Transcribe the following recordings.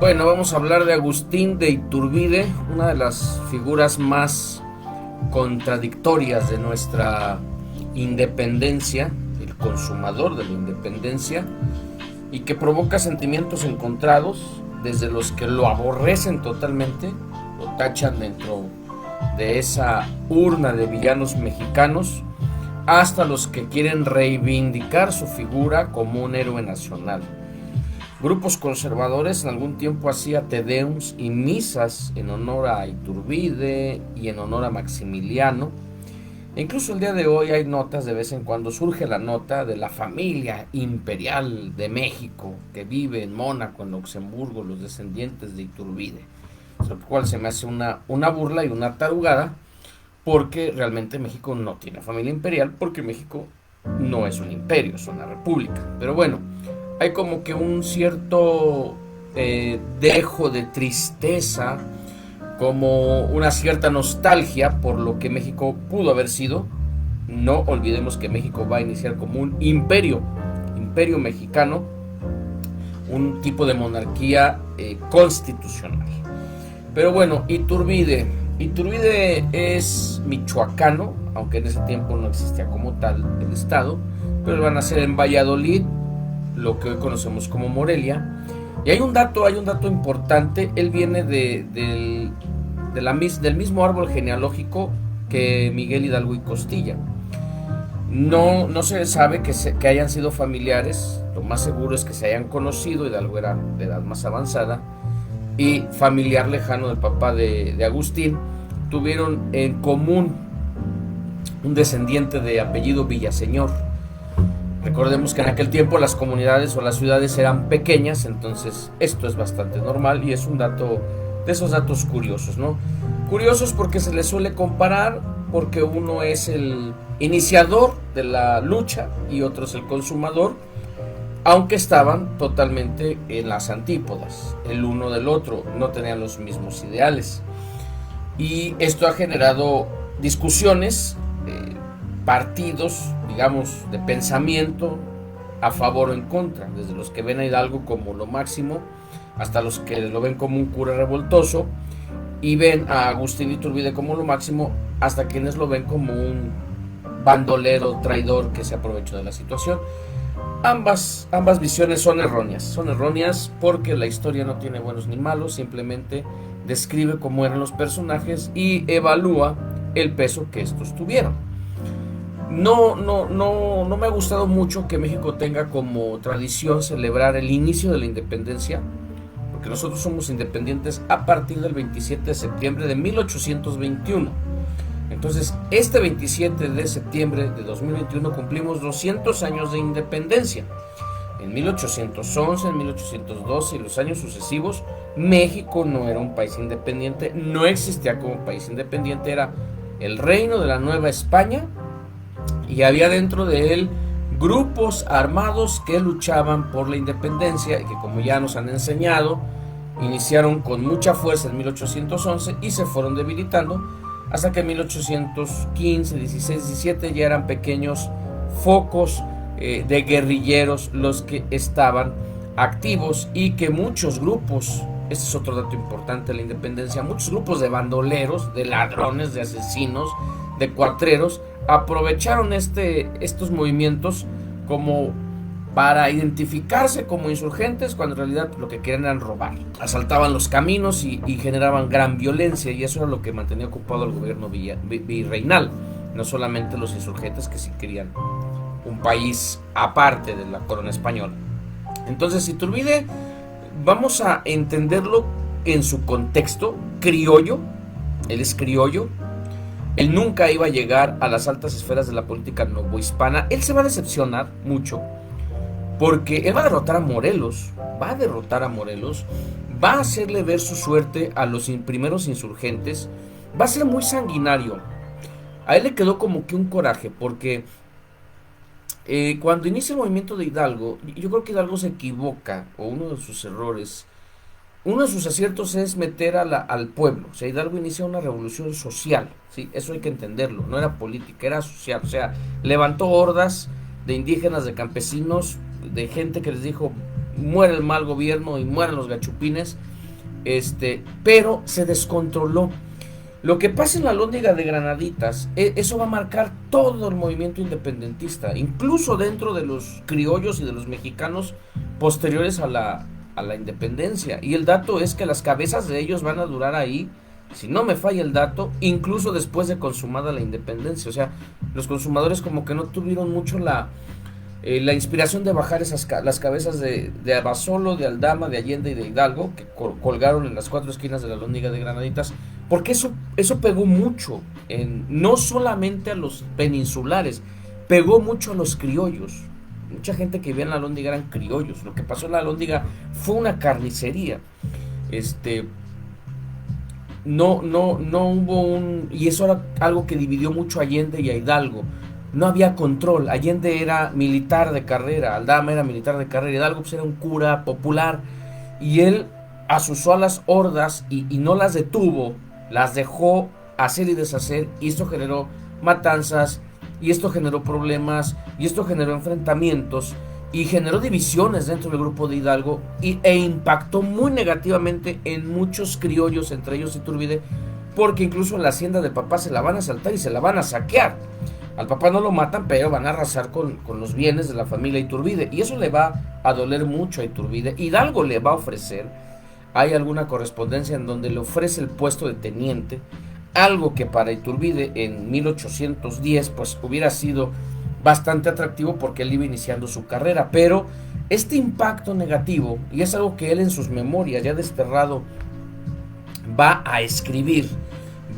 Bueno, vamos a hablar de Agustín de Iturbide, una de las figuras más contradictorias de nuestra independencia, el consumador de la independencia, y que provoca sentimientos encontrados, desde los que lo aborrecen totalmente, lo tachan dentro de esa urna de villanos mexicanos, hasta los que quieren reivindicar su figura como un héroe nacional. Grupos conservadores en algún tiempo hacía tedeums y misas en honor a Iturbide y en honor a Maximiliano. E incluso el día de hoy hay notas, de vez en cuando surge la nota de la familia imperial de México que vive en Mónaco, en Luxemburgo, los descendientes de Iturbide. Lo cual se me hace una burla y una tarugada, porque realmente México no tiene familia imperial, porque México no es un imperio, es una república. Pero bueno, hay como que un cierto dejo de tristeza, como una cierta nostalgia por lo que México pudo haber sido. No olvidemos que México va a iniciar como un imperio mexicano, un tipo de monarquía constitucional. Pero bueno, Iturbide es michoacano, aunque en ese tiempo no existía como tal el estado, pero van a ser en Valladolid, lo que hoy conocemos como Morelia. Y hay un dato importante. Él viene del mismo árbol genealógico que Miguel Hidalgo y Costilla. No se sabe que hayan sido familiares. Lo más seguro es que se hayan conocido. Hidalgo era de edad más avanzada y familiar lejano del papá de Agustín. Tuvieron en común un descendiente de apellido Villaseñor. Recordemos que en aquel tiempo las comunidades o las ciudades eran pequeñas, entonces esto es bastante normal y es un dato de esos datos curiosos, ¿no? Curiosos porque se les suele comparar, porque uno es el iniciador de la lucha y otro es el consumador, aunque estaban totalmente en las antípodas, el uno del otro, no tenían los mismos ideales. Y esto ha generado discusiones, partidos, digamos, de pensamiento a favor o en contra, desde los que ven a Hidalgo como lo máximo, hasta los que lo ven como un cura revoltoso, y ven a Agustín Iturbide como lo máximo, hasta quienes lo ven como un bandolero, traidor que se aprovechó de la situación. Ambas visiones son erróneas porque la historia no tiene buenos ni malos, simplemente describe cómo eran los personajes y evalúa el peso que estos tuvieron. No me ha gustado mucho que México tenga como tradición celebrar el inicio de la independencia, porque nosotros somos independientes a partir del 27 de septiembre de 1821. Entonces, este 27 de septiembre de 2021 cumplimos 200 años de independencia. En 1811, en 1812 y los años sucesivos, México no era un país independiente, no existía como país independiente, era el reino de la Nueva España, y había dentro de él grupos armados que luchaban por la independencia y que, como ya nos han enseñado, iniciaron con mucha fuerza en 1811 y se fueron debilitando hasta que en 1815, 16, 17 ya eran pequeños focos de guerrilleros los que estaban activos, y que muchos grupos, este es otro dato importante de la independencia, muchos grupos de bandoleros, de ladrones, de asesinos, de cuatreros, aprovecharon estos movimientos como para identificarse como insurgentes, cuando en realidad lo que querían era robar. Asaltaban los caminos y generaban gran violencia, y eso era lo que mantenía ocupado el gobierno virreinal, no solamente los insurgentes que sí querían un país aparte de la corona española. Entonces, Iturbide, vamos a entenderlo en su contexto criollo. Él es criollo. Él nunca iba a llegar a las altas esferas de la política novohispana. Él se va a decepcionar mucho, porque él va a derrotar a Morelos, va a hacerle ver su suerte a los primeros insurgentes, va a ser muy sanguinario. A él le quedó como que un coraje, porque cuando inicia el movimiento de Hidalgo, yo creo que Hidalgo se equivoca, o uno de sus errores, uno de sus aciertos es meter al pueblo. O sea, Hidalgo inicia una revolución social, ¿sí? Eso hay que entenderlo, no era política, era social. O sea, levantó hordas de indígenas, de campesinos, de gente que les dijo: muere el mal gobierno y mueren los gachupines, pero se descontroló. Lo que pasa en la Alhóndiga de Granaditas, eso va a marcar todo el movimiento independentista, incluso dentro de los criollos y de los mexicanos posteriores a la independencia. Y el dato es que las cabezas de ellos van a durar ahí, si no me falla el dato, incluso después de consumada la independencia. O sea, los consumadores como que no tuvieron mucho la inspiración de bajar las cabezas de Abasolo, de Aldama, de Allende y de Hidalgo, que colgaron en las 4 esquinas de la Alhóndiga de Granaditas, porque eso pegó mucho, no solamente a los peninsulares, pegó mucho a los criollos. Mucha gente que vivía en la Alhóndiga eran criollos. Lo que pasó en la Alhóndiga fue una carnicería. No hubo y eso era algo que dividió mucho a Allende y a Hidalgo. No había control. Allende era militar de carrera, Aldama era militar de carrera, Hidalgo pues era un cura popular, y él asusó a las hordas y no las detuvo, las dejó hacer y deshacer, y esto generó matanzas, y esto generó problemas, y esto generó enfrentamientos, y generó divisiones dentro del grupo de Hidalgo, e impactó muy negativamente en muchos criollos, entre ellos Iturbide, porque incluso en la hacienda del papá se la van a asaltar y se la van a saquear. Al papá no lo matan, pero van a arrasar con los bienes de la familia Iturbide, y eso le va a doler mucho a Iturbide. Hidalgo le va a ofrecer, hay alguna correspondencia en donde le ofrece el puesto de teniente, algo que para Iturbide en 1810 pues hubiera sido bastante atractivo porque él iba iniciando su carrera, pero este impacto negativo, y es algo que él en sus memorias ya desterrado va a escribir,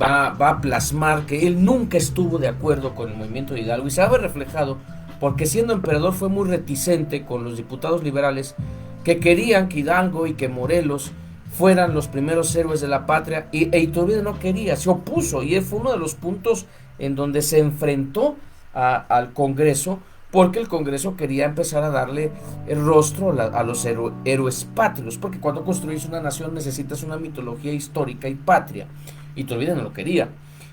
va a plasmar que él nunca estuvo de acuerdo con el movimiento de Hidalgo, y se va a ver reflejado porque siendo emperador fue muy reticente con los diputados liberales que querían que Hidalgo y que Morelos fueran los primeros héroes de la patria, e Iturbide no quería, se opuso, y fue uno de los puntos en donde se enfrentó al Congreso, porque el Congreso quería empezar a darle el rostro a los héroes patrios, porque cuando construyes una nación necesitas una mitología histórica y patria. Iturbide no lo quería.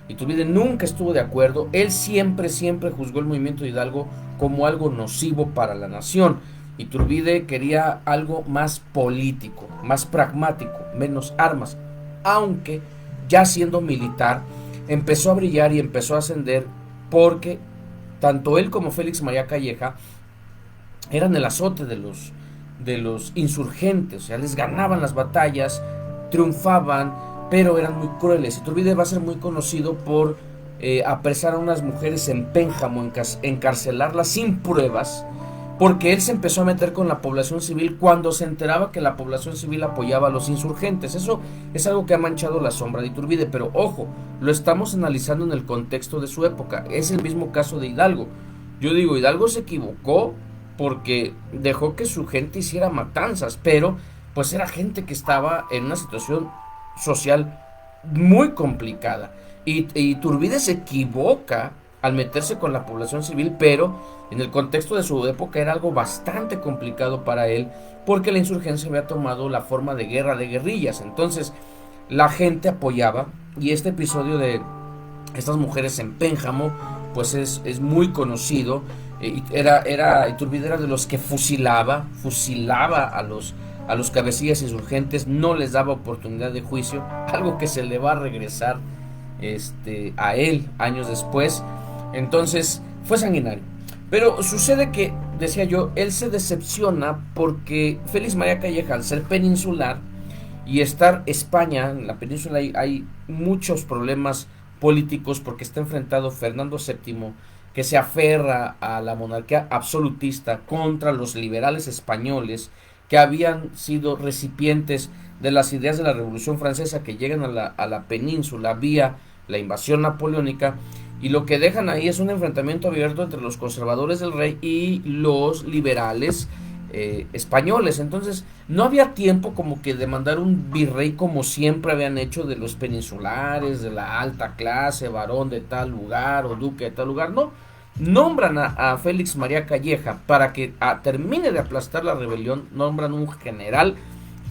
Iturbide nunca estuvo de acuerdo. Él siempre juzgó el movimiento de Hidalgo como algo nocivo para la nación. Iturbide quería algo más político, más pragmático, menos armas, aunque ya siendo militar empezó a brillar y empezó a ascender, porque tanto él como Félix María Calleja eran el azote de los insurgentes. O sea, les ganaban las batallas, triunfaban, pero eran muy crueles. Iturbide va a ser muy conocido por apresar a unas mujeres en Pénjamo, encarcelarlas sin pruebas, porque él se empezó a meter con la población civil cuando se enteraba que la población civil apoyaba a los insurgentes. Eso es algo que ha manchado la sombra de Iturbide, pero ojo, lo estamos analizando en el contexto de su época. Es el mismo caso de Hidalgo. Yo digo, Hidalgo se equivocó porque dejó que su gente hiciera matanzas, pero pues era gente que estaba en una situación social muy complicada, y Iturbide se equivoca al meterse con la población civil, pero en el contexto de su época era algo bastante complicado para él, porque la insurgencia había tomado la forma de guerra de guerrillas. Entonces la gente apoyaba, y este episodio de estas mujeres en Pénjamo pues es muy conocido. Iturbide era de los que fusilaba a los cabecillas insurgentes, no les daba oportunidad de juicio, algo que se le va a regresar a él años después. Entonces fue sanguinario, pero sucede que, decía yo, él se decepciona porque Félix María Calleja, al ser peninsular y estar España en la península, hay muchos problemas políticos, porque está enfrentado Fernando VII, que se aferra a la monarquía absolutista contra los liberales españoles, que habían sido recipientes de las ideas de la Revolución Francesa, que llegan a la península vía la invasión napoleónica, y lo que dejan ahí es un enfrentamiento abierto entre los conservadores del rey y los liberales españoles. Entonces no había tiempo como que de mandar un virrey como siempre habían hecho de los peninsulares, de la alta clase, varón de tal lugar o duque de tal lugar. No, nombran a Félix María Calleja para que termine de aplastar la rebelión, nombran un general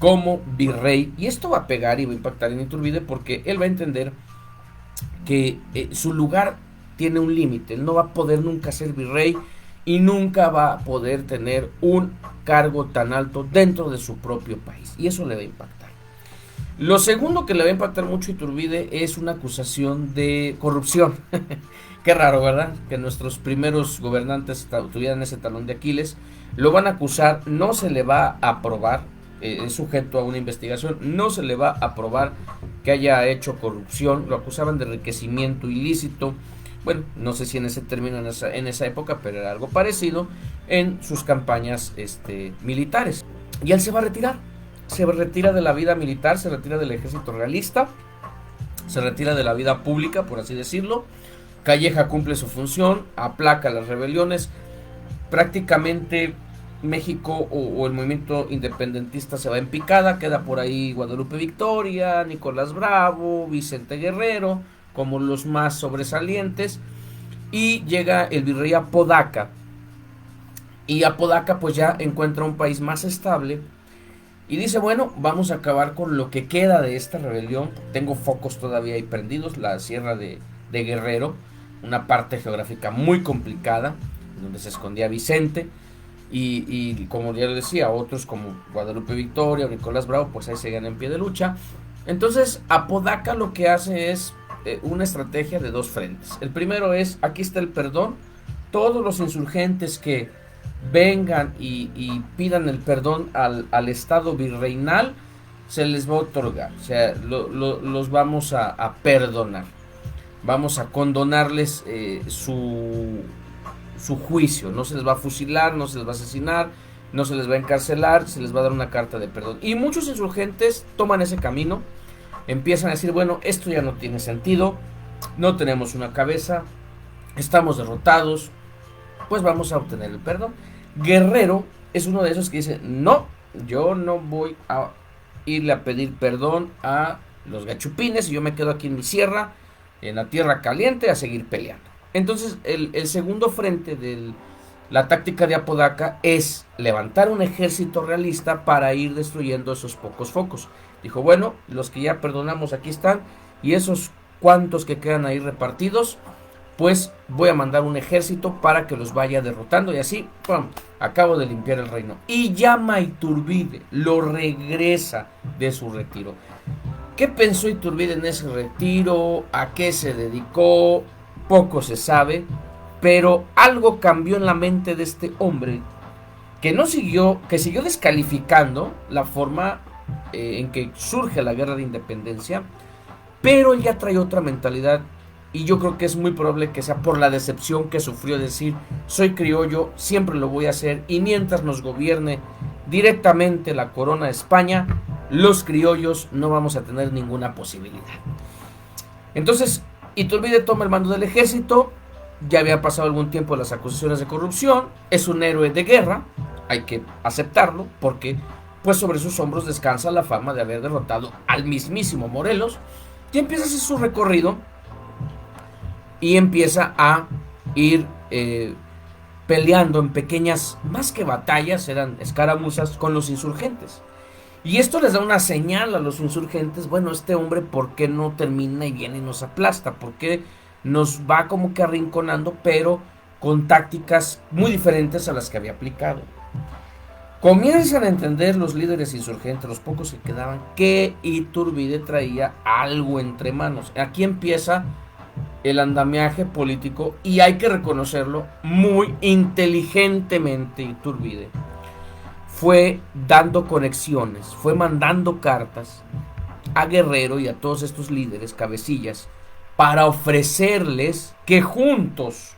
como virrey, y esto va a pegar y va a impactar en Iturbide, porque él va a entender que su lugar tiene un límite. Él no va a poder nunca ser virrey y nunca va a poder tener un cargo tan alto dentro de su propio país, y eso le va a impactar. Lo segundo que le va a impactar mucho a Iturbide es una acusación de corrupción. Qué raro, ¿verdad? Que nuestros primeros gobernantes tuvieran ese talón de Aquiles. Lo van a acusar, no se le va a aprobar, es sujeto a una investigación, no se le va a aprobar que haya hecho corrupción. Lo acusaban de enriquecimiento ilícito. Bueno, no sé si en ese término, en esa época, pero era algo parecido en sus campañas militares. Y él se va a retirar. Se retira de la vida militar, se retira del ejército realista, se retira de la vida pública, por así decirlo. Calleja cumple su función, aplaca las rebeliones. Prácticamente México o el movimiento independentista se va en picada. Queda por ahí Guadalupe Victoria, Nicolás Bravo, Vicente Guerrero, como los más sobresalientes. Y llega el virrey Apodaca. Y Apodaca pues ya encuentra un país más estable. Y dice, bueno, vamos a acabar con lo que queda de esta rebelión. Tengo focos todavía ahí prendidos. La sierra de Guerrero, una parte geográfica muy complicada, donde se escondía Vicente. Y como ya lo decía, otros como Guadalupe Victoria o Nicolás Bravo, pues ahí seguían en pie de lucha. Entonces Apodaca lo que hace es una estrategia de dos frentes. El primero es, aquí está el perdón. Todos los insurgentes que vengan y pidan el perdón al Estado virreinal, se les va a otorgar. O sea, los vamos a perdonar. Vamos a condonarles su juicio. No se les va a fusilar, no se les va a asesinar, no se les va a encarcelar, se les va a dar una carta de perdón. Y muchos insurgentes toman ese camino, empiezan a decir, bueno, esto ya no tiene sentido, no tenemos una cabeza, estamos derrotados, pues vamos a obtener el perdón. Guerrero es uno de esos que dice, no, yo no voy a irle a pedir perdón a los gachupines, y yo me quedo aquí en mi sierra, en la tierra caliente, a seguir peleando. Entonces el segundo frente de la táctica de Apodaca es levantar un ejército realista para ir destruyendo esos pocos focos. Dijo, bueno, los que ya perdonamos aquí están, y esos cuantos que quedan ahí repartidos, pues voy a mandar un ejército para que los vaya derrotando, y así, ¡pum!, acabo de limpiar el reino. Y llama a Iturbide, lo regresa de su retiro. ¿Qué pensó Iturbide en ese retiro? ¿A qué se dedicó? Poco se sabe, pero algo cambió en la mente de este hombre que siguió descalificando la forma en que surge la guerra de independencia, pero él ya trae otra mentalidad. Y yo creo que es muy probable que sea por la decepción que sufrió, decir, soy criollo, siempre lo voy a hacer, y mientras nos gobierne directamente la corona de España, los criollos no vamos a tener ninguna posibilidad. Entonces Iturbide toma el mando del ejército. Ya había pasado algún tiempo de las acusaciones de corrupción, es un héroe de guerra, hay que aceptarlo, porque pues sobre sus hombros descansa la fama de haber derrotado al mismísimo Morelos. Y empieza a hacer su recorrido y empieza a ir peleando en pequeñas, más que batallas, eran escaramuzas con los insurgentes. Y esto les da una señal a los insurgentes, bueno, este hombre, ¿por qué no termina y viene y nos aplasta? ¿Por qué nos va como que arrinconando, pero con tácticas muy diferentes a las que había aplicado? Comienzan a entender los líderes insurgentes, los pocos que quedaban, que Iturbide traía algo entre manos. Aquí empieza el andamiaje político, y hay que reconocerlo, muy inteligentemente Iturbide fue dando conexiones, fue mandando cartas a Guerrero y a todos estos líderes, cabecillas, para ofrecerles que juntos,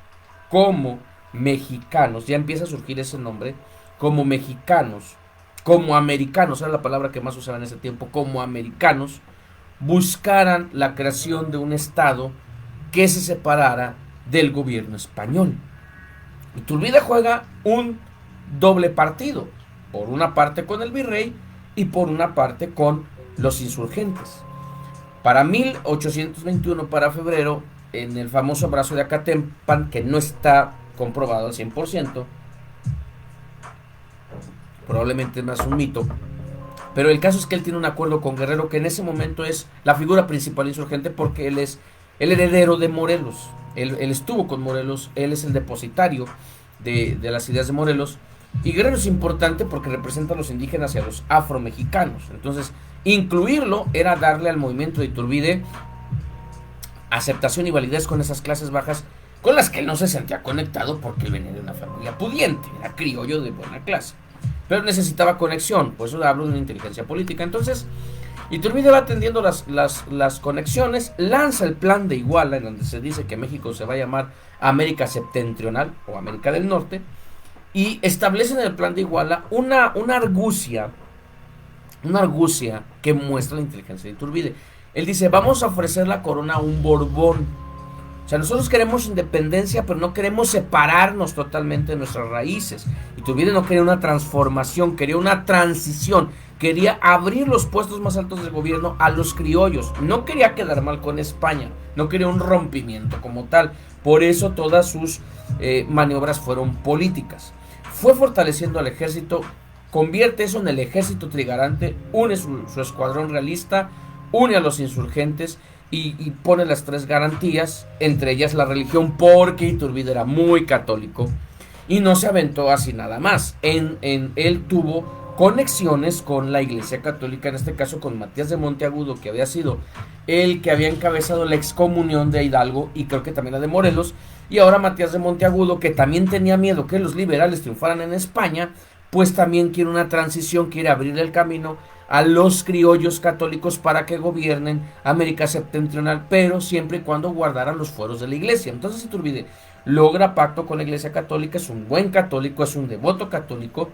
como mexicanos, ya empieza a surgir ese nombre, como mexicanos, como americanos, era la palabra que más usaba en ese tiempo, como americanos, buscaran la creación de un estado que se separara del gobierno español. Iturbide juega un doble partido, por una parte con el virrey y por una parte con los insurgentes. Para 1821, para febrero, en el famoso abrazo de Acatempan, que no está comprobado al 100%, probablemente es más un mito, pero el caso es que él tiene un acuerdo con Guerrero, que en ese momento es la figura principal insurgente, porque él es el heredero de Morelos. Él estuvo con Morelos, él es el depositario de las ideas de Morelos, Y Guerrero es importante porque representa a los indígenas y a los afromexicanos. Entonces, incluirlo era darle al movimiento de Iturbide aceptación y validez con esas clases bajas con las que él no se sentía conectado porque él venía de una familia pudiente, era criollo de buena clase. Pero necesitaba conexión, por eso hablo de una inteligencia política. Entonces, Iturbide va atendiendo las conexiones, lanza el plan de Iguala, en donde se dice que México se va a llamar América Septentrional o América del Norte, y establece en el plan de Iguala una argucia que muestra la inteligencia de Iturbide. Él dice, vamos a ofrecer la corona a un Borbón. O sea, nosotros queremos independencia, pero no queremos separarnos totalmente de nuestras raíces. Iturbide no quería una transformación, quería una transición. Quería abrir los puestos más altos del gobierno a los criollos. No quería quedar mal con España. No quería un rompimiento como tal. Por eso todas sus maniobras fueron políticas. Fue fortaleciendo al ejército, convierte eso en el ejército trigarante, une su escuadrón realista, une a los insurgentes y pone las tres garantías, entre ellas la religión, porque Iturbide era muy católico y no se aventó así nada más. Él tuvo conexiones con la Iglesia Católica, en este caso con Matías de Monteagudo, que había sido el que había encabezado la excomunión de Hidalgo y creo que también la de Morelos, y ahora Matías de Monteagudo, que también tenía miedo que los liberales triunfaran en España, pues también quiere una transición, quiere abrir el camino a los criollos católicos para que gobiernen América Septentrional, pero siempre y cuando guardaran los fueros de la Iglesia. Entonces Iturbide logra pacto con la Iglesia Católica, es un buen católico, es un devoto católico,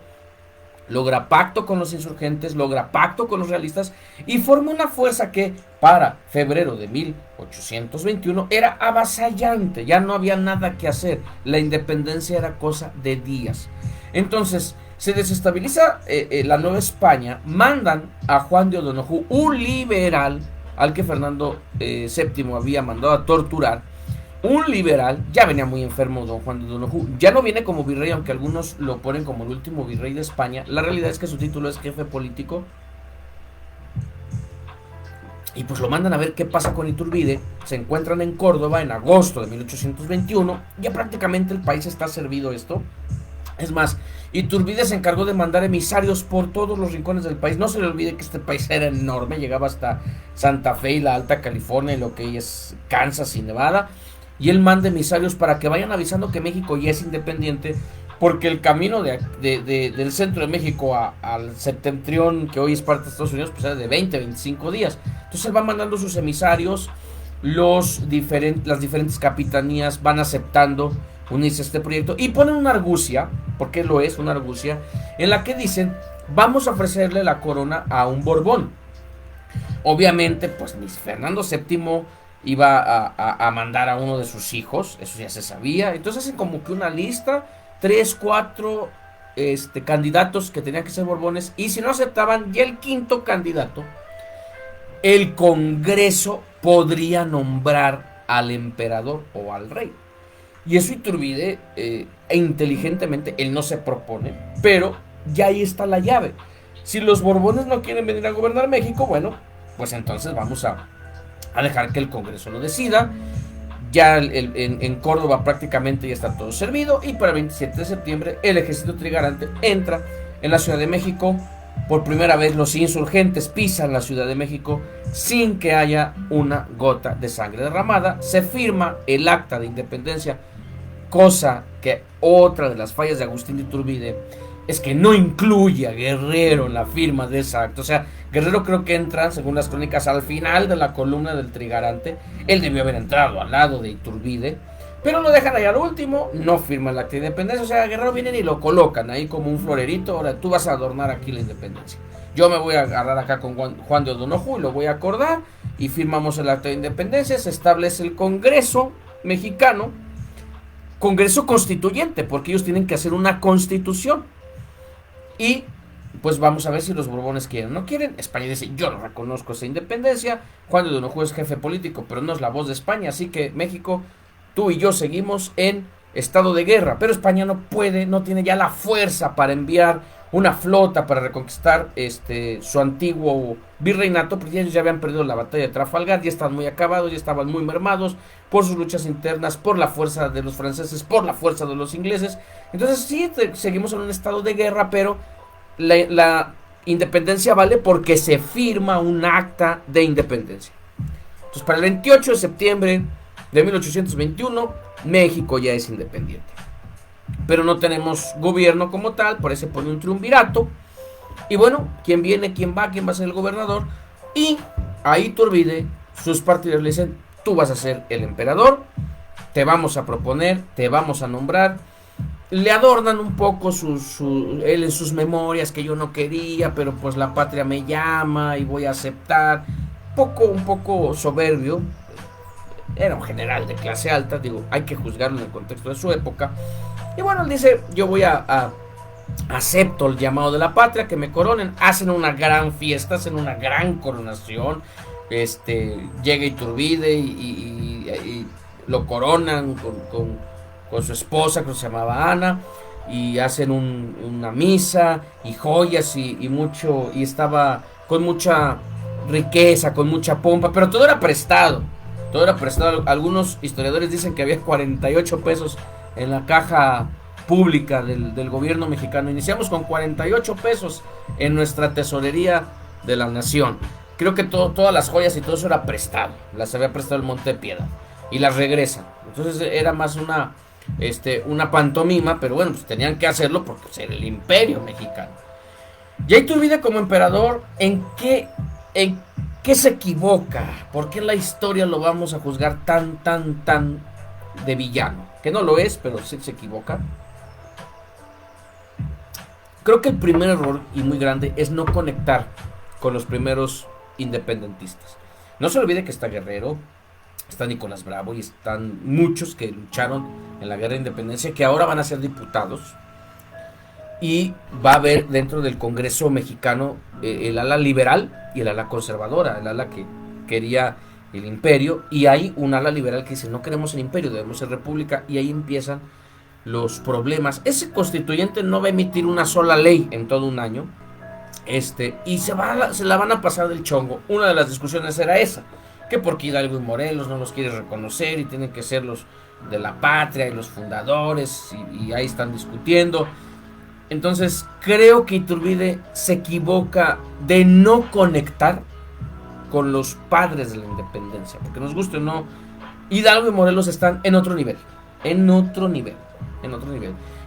logra pacto con los insurgentes, logra pacto con los realistas y forma una fuerza que para febrero de 1821 era avasallante, ya no había nada que hacer, la independencia era cosa de días. Entonces se desestabiliza la Nueva España, mandan a Juan de O'Donoghue, un liberal al que Fernando VII había mandado a torturar. Un liberal, ya venía muy enfermo don Juan de O'Donoghue, ya no viene como virrey, aunque algunos lo ponen como el último virrey de España. La realidad es que su título es jefe político. Y pues lo mandan a ver qué pasa con Iturbide. Se encuentran en Córdoba en agosto de 1821. Ya prácticamente el país está servido esto. Es más, Iturbide se encargó de mandar emisarios por todos los rincones del país. No se le olvide que este país era enorme, llegaba hasta Santa Fe y la Alta California y lo que es Kansas y Nevada. Y él manda emisarios para que vayan avisando que México ya es independiente, porque el camino del centro de México al septentrión, que hoy es parte de Estados Unidos, pues era de 20 a 25 días. Entonces él va mandando sus emisarios, las diferentes capitanías van aceptando unirse a este proyecto y ponen una argucia, porque lo es una argucia, en la que dicen, vamos a ofrecerle la corona a un Borbón. Obviamente, pues ni Fernando VII iba a mandar a uno de sus hijos, eso ya se sabía. Entonces hacen como que una lista, 3, 4 candidatos que tenían que ser Borbones, y si no aceptaban, ya el quinto candidato, el Congreso podría nombrar al emperador o al rey. Y eso Iturbide, inteligentemente, él no se propone, pero ya ahí está la llave. Si los Borbones no quieren venir a gobernar México, bueno, pues entonces vamos a dejar que el Congreso lo decida. Ya en Córdoba prácticamente ya está todo servido, y para el 27 de septiembre el ejército trigarante entra en la Ciudad de México. Por primera vez los insurgentes pisan la Ciudad de México sin que haya una gota de sangre derramada. Se firma el acta de independencia, cosa que otra de las fallas de Agustín de Iturbide es que no incluye a Guerrero en la firma de esa acta. O sea, Guerrero creo que entra, según las crónicas, al final de la columna del trigarante. Él debió haber entrado al lado de Iturbide, pero lo dejan ahí al último, no firma el acta de independencia. O sea, Guerrero vienen y lo colocan ahí como un florerito. Ahora tú vas a adornar aquí la independencia. Yo me voy a agarrar acá con Juan de O'Donoghue y lo voy a acordar, y firmamos el acta de independencia. Se establece el Congreso mexicano, Congreso constituyente, porque ellos tienen que hacer una constitución. Y pues vamos a ver si los Borbones quieren o no quieren. España dice, yo no reconozco esa independencia. Juan de O'Donoghue es jefe político, pero no es la voz de España, así que México, tú y yo seguimos en estado de guerra. Pero España no puede, no tiene ya la fuerza para enviar una flota para reconquistar su antiguo virreinato, porque ellos ya habían perdido la batalla de Trafalgar, ya estaban muy acabados, ya estaban muy mermados por sus luchas internas, por la fuerza de los franceses, por la fuerza de los ingleses. Entonces sí, seguimos en un estado de guerra, pero la independencia vale porque se firma un acta de independencia. Entonces para el 28 de septiembre de 1821, México ya es independiente. Pero no tenemos gobierno como tal, por eso pone un triunvirato. Y bueno, ¿quién viene, quién va a ser el gobernador? Y a Iturbide, sus partidarios le dicen, tú vas a ser el emperador, te vamos a proponer, te vamos a nombrar. Le adornan un poco él en sus memorias, que yo no quería, pero pues la patria me llama y voy a aceptar. Un poco soberbio. Era un general de clase alta, digo, hay que juzgarlo en el contexto de su época. Y bueno, él dice, yo voy acepto el llamado de la patria, que me coronen. Hacen una gran fiesta, hacen una gran coronación. Llega Iturbide y lo coronan con su esposa, que se llamaba Ana, y hacen una misa y joyas y mucho, y estaba con mucha riqueza, con mucha pompa, pero todo era prestado. Algunos historiadores dicen que había 48 pesos en la caja pública del gobierno mexicano. Iniciamos con 48 pesos en nuestra tesorería de la nación. Creo que todas las joyas y todo eso era prestado. Las había prestado el Monte de Piedad y las regresan. Entonces era más una pantomima, pero bueno, pues tenían que hacerlo porque pues, era el imperio mexicano. Y Iturbide como emperador, ¿en qué se equivoca? ¿Por qué en la historia lo vamos a juzgar tan de villano? Que no lo es, pero sí se equivoca. Creo que el primer error, y muy grande, es no conectar con los primeros independentistas. No se olvide que está Guerrero, está Nicolás Bravo y están muchos que lucharon en la guerra de independencia, que ahora van a ser diputados. Y va a haber dentro del Congreso mexicano el ala liberal y el ala conservadora, el ala que quería el imperio, y hay un ala liberal que dice no queremos el imperio, debemos ser república, y ahí empiezan los problemas. Ese constituyente no va a emitir una sola ley en todo un año, y se la van a pasar del chongo. Una de las discusiones era esa, que porque Hidalgo y Morelos no los quiere reconocer y tienen que ser los de la patria y los fundadores, y ahí están discutiendo. Entonces creo que Iturbide se equivoca de no conectar con los padres de la independencia, porque nos guste o no, Hidalgo y Morelos están en otro nivel.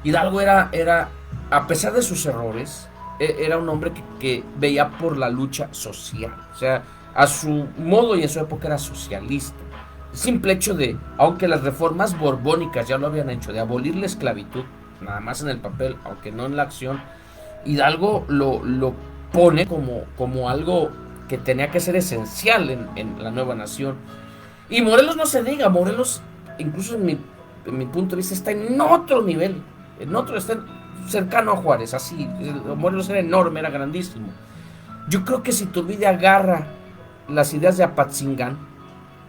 Hidalgo era a pesar de sus errores, era un hombre que veía por la lucha social, o sea, a su modo y en su época era socialista. El simple hecho de, aunque las reformas borbónicas ya lo habían hecho, de abolir la esclavitud, nada más en el papel, aunque no en la acción, Hidalgo lo pone como algo que tenía que ser esencial en la nueva nación. Y Morelos no se diga, Morelos, incluso en mi punto de vista, está en otro nivel, está cercano a Juárez, así. Morelos era enorme, era grandísimo. Yo creo que si Iturbide agarra las ideas de Apatzingán,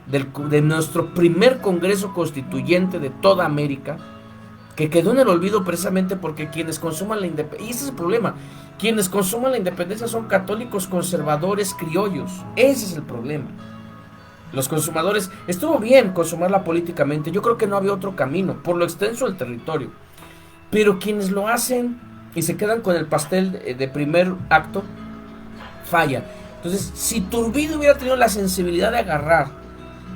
de nuestro primer Congreso Constituyente de toda América, que quedó en el olvido precisamente porque quienes consuman la independencia, y ese es el problema, quienes consuman la independencia son católicos conservadores criollos, ese es el problema. Los consumadores, estuvo bien consumarla políticamente, yo creo que no había otro camino, por lo extenso del territorio, pero quienes lo hacen y se quedan con el pastel de primer acto, fallan. Entonces, si Iturbide hubiera tenido la sensibilidad de agarrar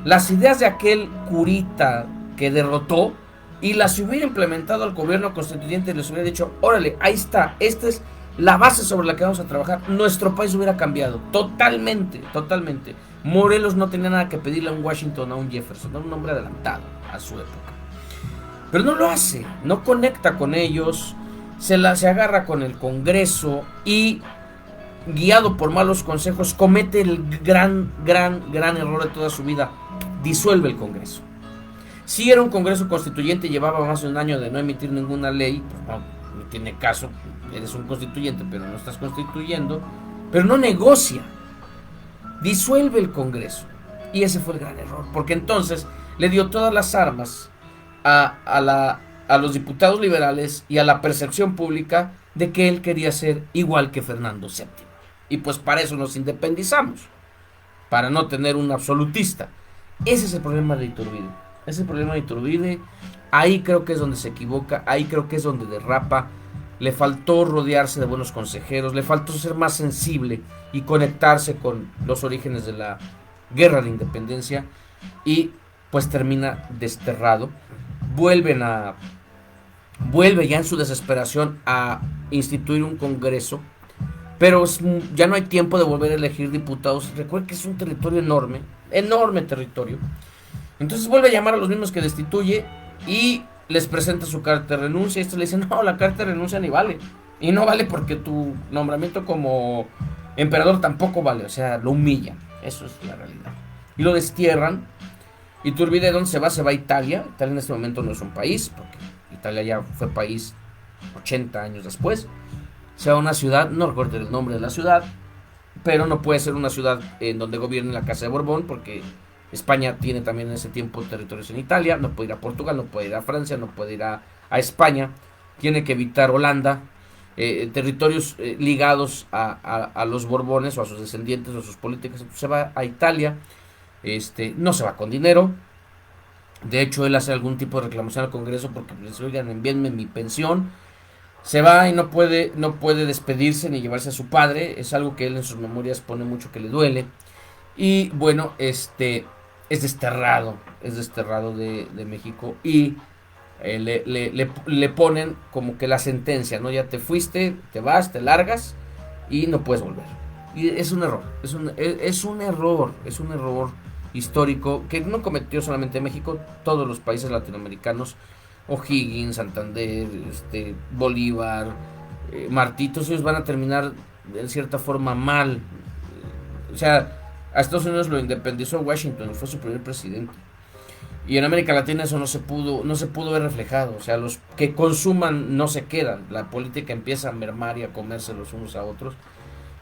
las ideas de aquel curita que derrotó, y las hubiera implementado al gobierno constituyente y les hubiera dicho, órale, ahí está, esta es la base sobre la que vamos a trabajar, nuestro país hubiera cambiado totalmente. Morelos no tenía nada que pedirle a un Washington o a un Jefferson, era un hombre adelantado a su época. Pero no lo hace, no conecta con ellos, se agarra con el Congreso y, guiado por malos consejos, comete el gran error de toda su vida, disuelve el Congreso. Si era un Congreso Constituyente, llevaba más de un año de no emitir ninguna ley, pues no tiene caso, eres un constituyente pero no estás constituyendo, pero no negocia, disuelve el Congreso, y ese fue el gran error, porque entonces le dio todas las armas a los diputados liberales y a la percepción pública de que él quería ser igual que Fernando VII. Y pues para eso nos independizamos, para no tener un absolutista. Ese es el problema de Iturbide. Ese es el problema de Iturbide. Ahí creo que es donde se equivoca, ahí creo que es donde derrapa. Le faltó rodearse de buenos consejeros, le faltó ser más sensible y conectarse con los orígenes de la guerra de independencia, y pues termina desterrado. Vuelve ya en su desesperación a instituir un congreso, pero ya no hay tiempo de volver a elegir diputados. Recuerden que es un territorio enorme, enorme territorio. Entonces vuelve a llamar a los mismos que destituye y les presenta su carta de renuncia. Y estos le dicen, no, la carta de renuncia ni vale. Y no vale porque tu nombramiento como emperador tampoco vale. O sea, lo humillan. Eso es la realidad. Y lo destierran. Iturbide, ¿dónde se va? Se va a Italia. Italia en este momento no es un país, porque Italia ya fue país 80 años después. Se va a una ciudad, no recuerdo el nombre de la ciudad, pero no puede ser una ciudad en donde gobierne la Casa de Borbón, porque España tiene también en ese tiempo territorios en Italia. No puede ir a Portugal, no puede ir a Francia, no puede ir a España. Tiene que evitar Holanda, territorios ligados a los Borbones o a sus descendientes o a sus políticas. Entonces se va a Italia. No se va con dinero. De hecho, él hace algún tipo de reclamación al Congreso porque les dice, oigan, envíenme mi pensión. Se va y no puede despedirse ni llevarse a su padre. Es algo que él en sus memorias pone mucho que le duele. Y bueno, es desterrado de México. Y le ponen como que la sentencia, ¿no? Ya te fuiste, te vas, te largas y no puedes volver. Y es un error, es un error histórico que no cometió solamente México, todos los países latinoamericanos. O'Higgins, Santander, Bolívar, Martí, todos ellos van a terminar en cierta forma mal. O sea, a Estados Unidos lo independizó Washington y fue su primer presidente. Y en América Latina eso no se pudo ver reflejado. O sea, los que consuman no se quedan. La política empieza a mermar y a comerse los unos a otros.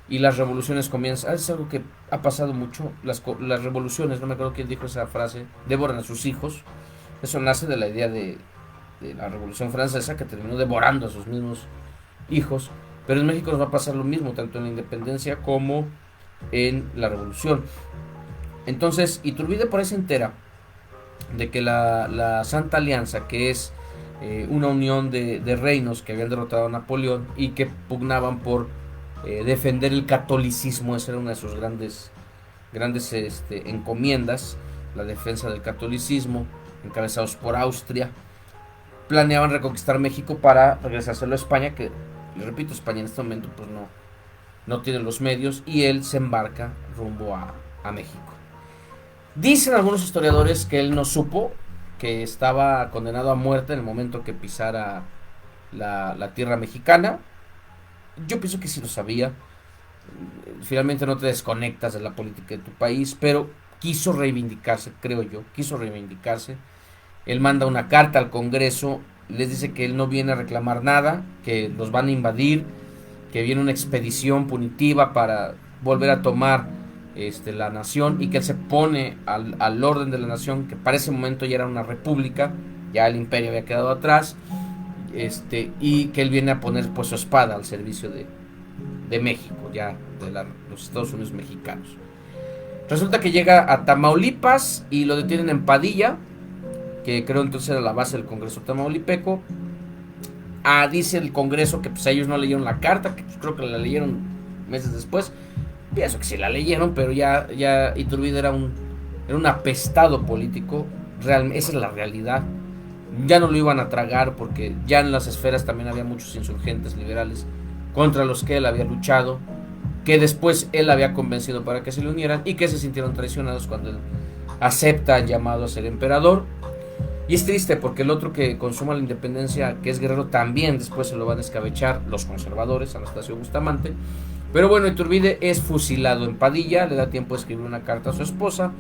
Y las revoluciones comienzan. Es algo que ha pasado mucho. Las revoluciones, no me acuerdo quién dijo esa frase, devoran a sus hijos. Eso nace de la idea de la Revolución Francesa, que terminó devorando a sus mismos hijos. Pero en México nos va a pasar lo mismo, tanto en la independencia como en la revolución. Entonces Iturbide por ahí se entera de que la Santa Alianza, que es una unión de reinos que habían derrotado a Napoleón y que pugnaban por defender el catolicismo, esa era una de sus grandes encomiendas, la defensa del catolicismo, encabezados por Austria, planeaban reconquistar México para regresárselo a España, que, le repito, España en este momento pues no tiene los medios, y él se embarca rumbo a México. Dicen algunos historiadores que él no supo que estaba condenado a muerte en el momento que pisara la tierra mexicana. Yo pienso que sí lo sabía. Finalmente no te desconectas de la política de tu país, pero quiso reivindicarse, creo yo, Él manda una carta al Congreso, les dice que él no viene a reclamar nada, que los van a invadir, que viene una expedición punitiva para volver a tomar la nación, y que él se pone al orden de la nación, que para ese momento ya era una república, ya el imperio había quedado atrás, y que él viene a poner pues su espada al servicio de México, ya de los Estados Unidos mexicanos. Resulta que llega a Tamaulipas y lo detienen en Padilla, que creo entonces era la base del Congreso tamaulipeco. Dice el Congreso que pues ellos no leyeron la carta, que pues, creo que la leyeron meses después. Pienso que sí la leyeron, pero ya Iturbide era un apestado político, esa es la realidad. Ya no lo iban a tragar porque ya en las esferas también había muchos insurgentes liberales contra los que él había luchado, que después él había convencido para que se le unieran y que se sintieron traicionados cuando él acepta el llamado a ser emperador. Y es triste porque el otro que consuma la independencia, que es Guerrero, también después se lo van a escabechar los conservadores, Anastasio Bustamante. Pero bueno, Iturbide es fusilado en Padilla, le da tiempo de escribir una carta a su esposa,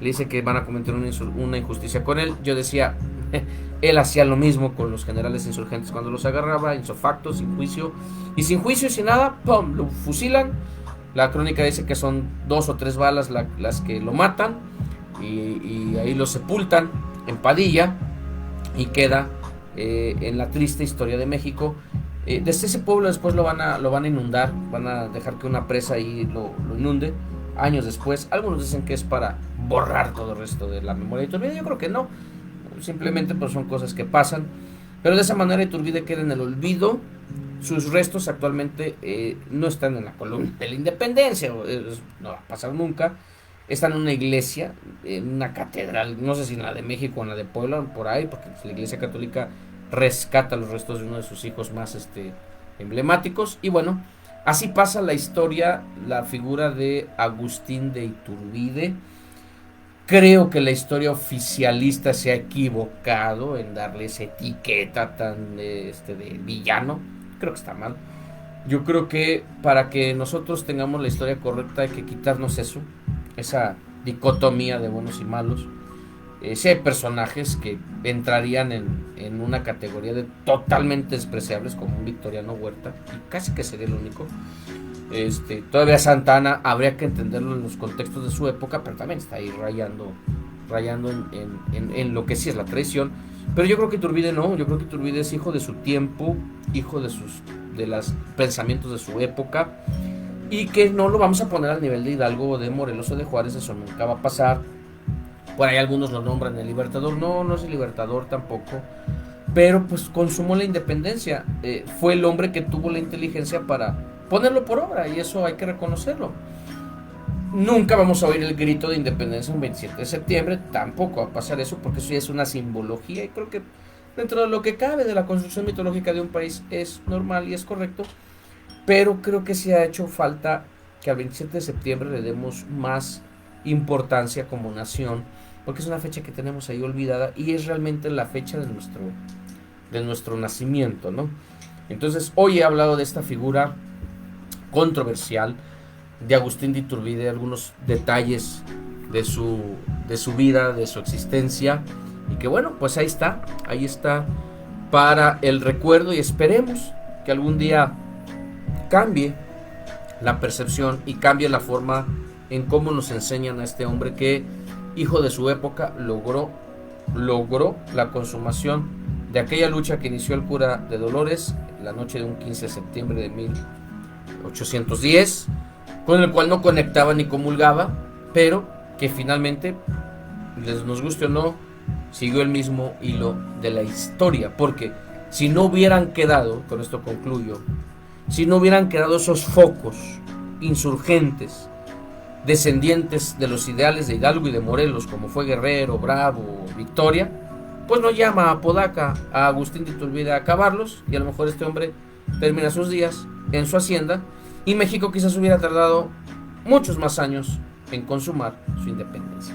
le dice que van a cometer una injusticia con él. Yo decía, él hacía lo mismo con los generales insurgentes cuando los agarraba, insofacto, sin juicio, y sin nada, ¡pum!, lo fusilan. La crónica dice que son 2 o 3 balas las que lo matan, y ahí lo sepultan en Padilla, y queda en la triste historia de México Desde ese pueblo después lo van a inundar, van a dejar que una presa ahí lo inunde, años después. Algunos dicen que es para borrar todo el resto de la memoria de Iturbide, yo creo que no, simplemente pues son cosas que pasan, pero de esa manera Iturbide queda en el olvido. Sus restos actualmente no están en la columna de la Independencia, no va a pasar nunca. Están en una iglesia, en una catedral, no sé si en la de México o en la de Puebla, por ahí, porque pues, la Iglesia Católica rescata los restos de uno de sus hijos más emblemáticos. Y bueno, así pasa la historia, la figura de Agustín de Iturbide. Creo que la historia oficialista se ha equivocado en darle esa etiqueta tan de villano. Creo que está mal. Yo creo que para que nosotros tengamos la historia correcta hay que quitarnos eso, esa dicotomía de buenos y malos. Si hay personajes que entrarían en una categoría de totalmente despreciables, como un Victoriano Huerta, y casi que sería el único. Todavía Santana habría que entenderlo en los contextos de su época, pero también está ahí rayando en lo que sí es la traición. Pero yo creo que Iturbide no, yo creo que Iturbide es hijo de su tiempo, hijo de los pensamientos de su época, y que no lo vamos a poner al nivel de Hidalgo o de Morelos o de Juárez, eso nunca va a pasar. Por ahí algunos lo nombran el libertador, no es el libertador tampoco, pero pues consumó la independencia, fue el hombre que tuvo la inteligencia para ponerlo por obra, y eso hay que reconocerlo. Nunca vamos a oír el grito de independencia un 27 de septiembre, tampoco va a pasar eso, porque eso ya es una simbología, y creo que dentro de lo que cabe de la construcción mitológica de un país es normal y es correcto, pero creo que sí ha hecho falta que al 27 de septiembre le demos más importancia como nación, porque es una fecha que tenemos ahí olvidada y es realmente la fecha de nuestro nacimiento, ¿no? Entonces hoy he hablado de esta figura controversial de Agustín de Iturbide, algunos detalles de su vida, de su existencia, y que bueno, pues ahí está para el recuerdo, y esperemos que algún día cambie la percepción y cambie la forma en cómo nos enseñan a este hombre que, hijo de su época, logró la consumación de aquella lucha que inició el cura de Dolores la noche de un 15 de septiembre de 1810, con el cual no conectaba ni comulgaba, pero que finalmente, nos guste o no, siguió el mismo hilo de la historia, porque si no hubieran quedado, con esto concluyo, si no hubieran quedado esos focos insurgentes, descendientes de los ideales de Hidalgo y de Morelos, como fue Guerrero, Bravo, Victoria, pues no llama a Apodaca a Agustín de Iturbide a acabarlos, y a lo mejor este hombre termina sus días en su hacienda, y México quizás hubiera tardado muchos más años en consumar su independencia.